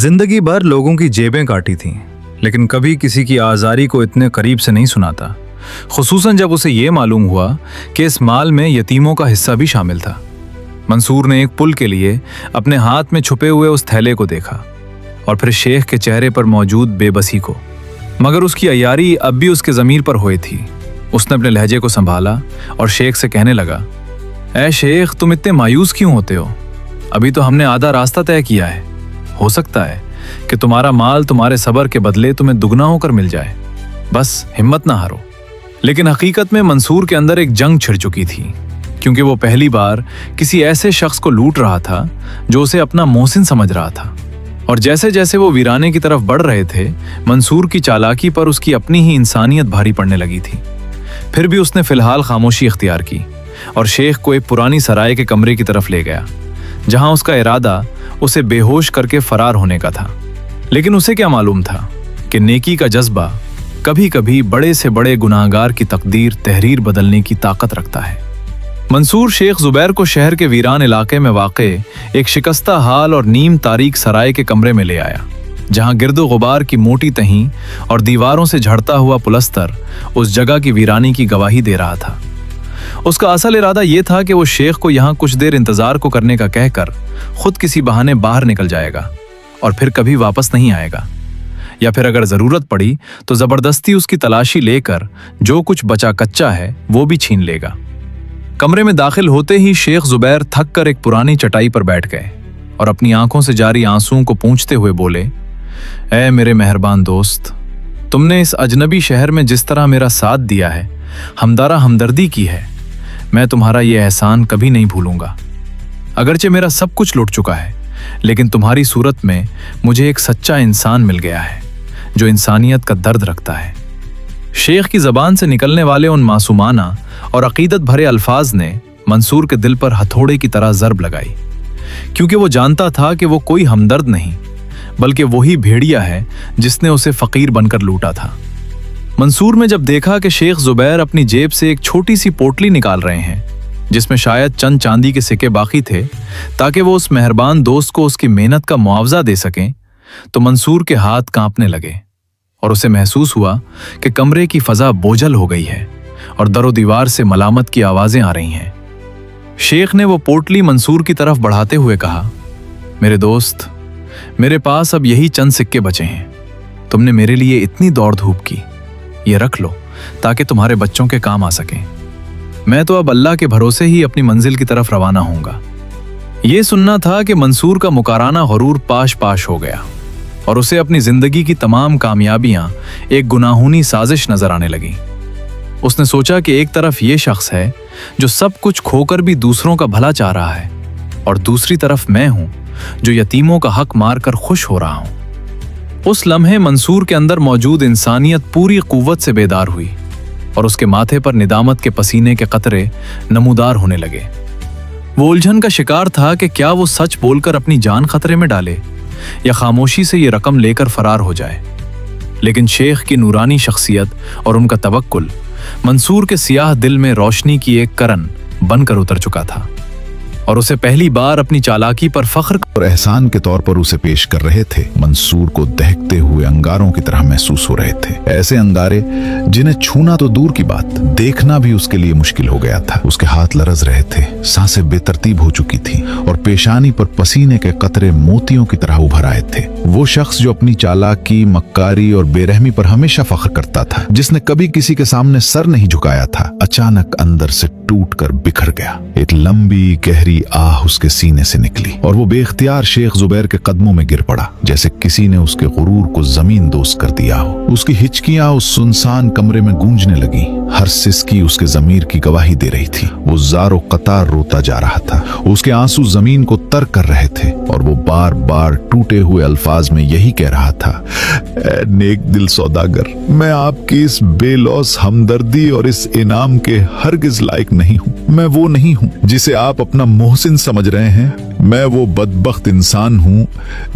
जिंदगी भर लोगों की जेबें काटी थीं, लेकिन कभी किसी की आज़ारी को इतने करीब से नहीं सुना था, खुसूसन जब उसे ये मालूम हुआ कि इस माल में यतीमों का हिस्सा भी शामिल था। मंसूर ने एक पुल के लिए अपने हाथ में छुपे हुए उस थैले को देखा और फिर शेख के चेहरे पर मौजूद बेबसी को, मगर उसकी अयारी अब भी उसके ज़मीर पर हुई थी। उसने अपने लहजे को संभाला और शेख से कहने लगा, ऐ शेख, तुम इतने मायूस क्यों होते हो? अभी तो हमने आधा रास्ता तय किया है। हो सकता है कि तुम्हारा माल तुम्हारे सब्र के बदले तुम्हें दुगना होकर मिल जाए। बस हिम्मत ना हारो। लेकिन हकीकत में मंसूर के अंदर एक जंग छिड़ चुकी थी, क्योंकि वो पहली बार किसी ऐसे शख्स को लूट रहा था जो उसे अपना मोहसिन समझ रहा था। और जैसे जैसे वो वीराने की तरफ बढ़ रहे थे, मंसूर की चालाकी पर उसकी अपनी ही इंसानियत भारी पड़ने लगी थी। फिर भी उसने फिलहाल खामोशी इख्तियार की और शेख को एक पुरानी सराय के कमरे की तरफ ले गया, जहां उसका इरादा उसे बेहोश करके फरार होने का था। लेकिन उसे क्या मालूम था कि नेकी का जज्बा कभी कभी बड़े से बड़े गुनाहगार की तकदीर तहरीर बदलने की ताकत रखता है। मंसूर शेख जुबैर को शहर के वीरान इलाके में वाक़े एक शिकस्ता हाल और नीम तारीक सराय के कमरे में ले आया, जहां गिर्दो गुबार की मोटी तहीं और दीवारों से झड़ता हुआ पुलस्तर उस जगह की वीरानी की गवाही दे रहा था। उसका असल इरादा यह था कि वो शेख को यहां कुछ देर इंतजार को करने का कहकर खुद किसी बहाने बाहर निकल जाएगा और फिर कभी वापस नहीं आएगा, या फिर अगर जरूरत पड़ी तो जबरदस्ती उसकी तलाशी लेकर जो कुछ बचा कच्चा है वो भी छीन लेगा। कमरे में दाखिल होते ही शेख जुबैर थक कर एक पुरानी चटाई पर बैठ गए और अपनी आंखों से जारी आंसुओं को पोंछते हुए बोले, ऐ मेरे मेहरबान दोस्त, तुमने इस अजनबी शहर में जिस तरह मेरा साथ दिया है, हमदारा हमदर्दी की है, मैं तुम्हारा ये एहसान कभी नहीं भूलूंगा। अगरचे मेरा सब कुछ लुट चुका है, लेकिन तुम्हारी सूरत में मुझे एक सच्चा इंसान मिल गया है जो इंसानियत का दर्द रखता है। शेख की जबान से निकलने वाले उन मासूमाना और अकीदत भरे अल्फाज ने मंसूर के दिल पर हथौड़े की तरह ज़रब लगाई, क्योंकि वो जानता था कि वो कोई हमदर्द नहीं, बल्कि वही भेड़िया है जिसने उसे फकीर बनकर लूटा था। मंसूर ने जब देखा कि शेख जुबैर अपनी जेब से एक छोटी सी पोटली निकाल रहे हैं, जिसमें शायद चंद चांदी के सिक्के बाकी थे, ताकि वो उस मेहरबान दोस्त को उसकी मेहनत का मुआवजा दे सकें, तो मंसूर के हाथ कांपने लगे और उसे महसूस हुआ कि कमरे की फजा बोझल हो गई है और दरो दीवार से मलामत की आवाजें आ रही हैं। शेख ने वो पोटली मंसूर की तरफ बढ़ाते हुए कहा, मेरे दोस्त, मेरे पास अब यही चंद सिक्के बचे हैं। तुमने मेरे लिए इतनी दौड़ धूप की, ये रख लो ताकि तुम्हारे बच्चों के काम आ सकें। मैं तो अब अल्लाह के भरोसे ही अपनी मंजिल की तरफ रवाना होऊंगा। ये सुनना था कि मंसूर का मुकाराना गुरूर पाश पाश हो गया और उसे अपनी जिंदगी की तमाम कामयाबियां एक गुनाहूनी साजिश नजर आने लगी। उसने सोचा कि एक तरफ ये शख्स है जो सब कुछ खोकर भी दूसरों का भला चाह रहा है, और दूसरी तरफ मैं हूं जो यतीमों का हक मारकर खुश हो रहा हूं। उस लम्हे मंसूर के अंदर मौजूद इंसानियत पूरी कुव्वत से बेदार हुई और उसके माथे पर निदामत के पसीने के कतरे नमूदार होने लगे। वो उलझन का शिकार था कि क्या वो सच बोलकर अपनी जान खतरे में डाले या खामोशी से ये रकम लेकर फरार हो जाए। लेकिन शेख की नूरानी शख्सियत और उनका तवक्कुल मंसूर के सियाह दिल में रोशनी की एक करन बनकर उतर चुका था और उसे पहली बार अपनी चालाकी पर फख्र और एहसान के तौर पर उसे पेश कर रहे थे। मंसूर को दहकते हुए अंगारों की तरह महसूस हो रहे थे, ऐसे अंगारे जिन्हें छूना तो दूर की बात, देखना भी उसके लिए मुश्किल हो गया था। उसके हाथ लरज रहे थे, सांसें बेतरतीब हो चुकी थी और पेशानी पर पसीने के कतरे मोतियों की तरह उभर आए थे। वो शख्स जो अपनी चालाकी, मक्कारी और बेरहमी पर हमेशा फख्र करता था, जिसने कभी किसी के सामने सर नहीं झुकाया था, अचानक अंदर से टूट कर बिखर गया। एक लंबी गहरी आह उसके सीने से निकली और वो बेख्तियार शेख जुबैर के कदमों में गिर पड़ा, जैसे किसी ने उसके गुरूर को जमीन दोस्त कर दिया हो। उसकी हिचकियां उस सुनसान कमरे में गूंजने लगी, हर सिसकी उसके जमीर की गवाही दे रही थी। वो ज़ारो कतार रोता जा रहा था, उसके आंसू जमीन को तर कर रहे थे और वो बार बार टूटे हुए अल्फाज में यही कह रहा था, ऐ नेक दिल सौदागर, मैं आपकी इस बेलौस हमदर्दी और इस इनाम के हरगिज लायक नहीं हूँ। मैं वो नहीं हूँ जिसे आप अपना मोहसिन समझ रहे हैं। मैं वो बदबख्त इंसान हूँ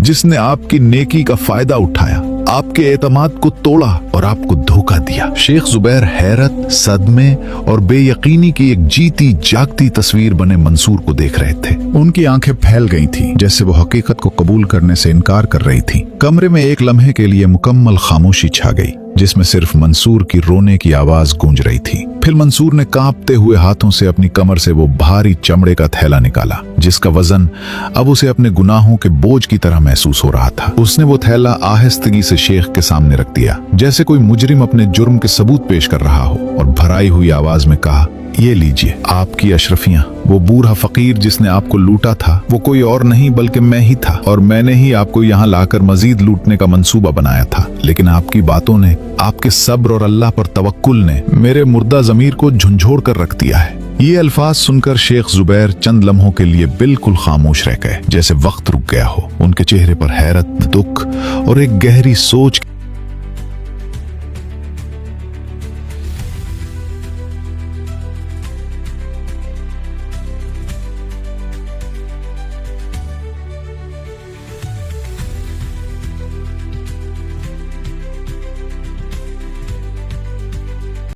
जिसने आपकी नेकी का फायदा उठाया आपके एतमाद को तोड़ा और आपको धोखा दिया। शेख जुबैर हैरत, सदमे और बेयकीनी की एक जीती जागती तस्वीर बने मंसूर को देख रहे थे। उनकी आंखें फैल गई थीं, जैसे वो हकीकत को कबूल करने से इनकार कर रही थीं। कमरे में एक लम्हे के लिए मुकम्मल खामोशी छा गई, जिसमें सिर्फ मंसूर की रोने की आवाज गूंज रही थी। फिर मंसूर ने कांपते हुए हाथों से अपनी कमर से वो भारी चमड़े का थैला निकाला, जिसका वजन अब उसे अपने गुनाहों के बोझ की तरह महसूस हो रहा था। उसने वो थैला आहिस्तगी से शेख के सामने रख दिया, जैसे कोई मुजरिम अपने जुर्म के सबूत पेश कर रहा हो, और भराई हुई आवाज में कहा, ये लीजिए आपकी अशरफियां। वो बूढ़ा फकीर जिसने आपको लूटा था, वो कोई और नहीं बल्कि मैं ही था, और मैंने ही आपको यहाँ लाकर मजीद लूटने का मंसूबा बनाया था। लेकिन आपकी बातों ने, आपके सब्र और अल्लाह पर तवक्कुल ने मेरे मुर्दा ज़मीर को झंझोड़ कर रख दिया है। ये अल्फाज सुनकर शेख जुबैर चंद लम्हों के लिए बिल्कुल खामोश रह गए, जैसे वक्त रुक गया हो। उनके चेहरे पर हैरत, दुख और एक गहरी सोच